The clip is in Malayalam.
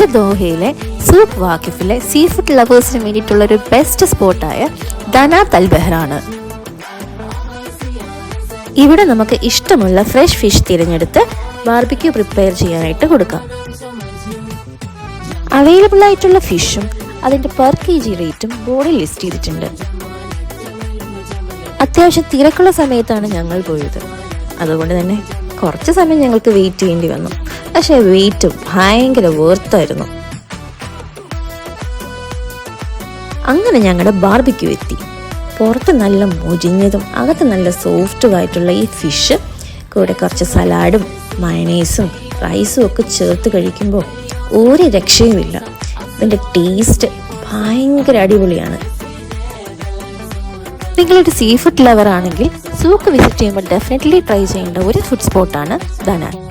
ഇത് ദോഹയിലെ സൂഖ് വാക്കിഫിലെ സീ ഫുഡ് ലവേഴ്സിന് വേണ്ടിയിട്ടുള്ള ഒരു ബെസ്റ്റ് സ്പോട്ടായ ദനാത്ത് അൽ ബഹറാണ്. ഇവിടെ നമുക്ക് ഇഷ്ടമുള്ള ഫ്രഷ് ഫിഷ് തിരഞ്ഞെടുത്ത് ബാർബിക്യൂ പ്രിപ്പയർ ചെയ്യാനായിട്ട് കൊടുക്കാം. അവൈലബിൾ ആയിട്ടുള്ള ഫിഷും അതിൻ്റെ പെർ kg റേറ്റും ബോർഡിൽ ലിസ്റ്റ് ചെയ്തിട്ടുണ്ട്. അത്യാവശ്യം തിരക്കുള്ള സമയത്താണ് ഞങ്ങൾ പോയത്. അതുകൊണ്ട് തന്നെ കുറച്ച് സമയം ഞങ്ങൾക്ക് വെയിറ്റ് ചെയ്യേണ്ടി വന്നു. പക്ഷേ വെയിറ്റ് ഭയങ്കര വേർത്തായിരുന്നു. അങ്ങനെ ഞങ്ങളുടെ ബാർബിക്യൂ എത്തി. പുറത്ത് നല്ല മുരിഞ്ഞതും അകത്ത് നല്ല സോഫ്റ്റുമായിട്ടുള്ള ഈ ഫിഷ് കൂടെ കുറച്ച് സലാഡും മയണൈസും റൈസും ഒക്കെ ചേർത്ത് കഴിക്കുമ്പോൾ ഒരു രക്ഷയുമില്ല. ഇതിൻ്റെ ടേസ്റ്റ് ഭയങ്കര അടിപൊളിയാണ്. നിങ്ങളൊരു സീ ഫുഡ് ലവർ ആണെങ്കിൽ സൂക്ക് വിസിറ്റ് ചെയ്യുമ്പോൾ ഡെഫിനറ്റ്ലി ട്രൈ ചെയ്യേണ്ട ഒരു ഫുഡ് സ്പോട്ടാണ് ദനാത്ത്.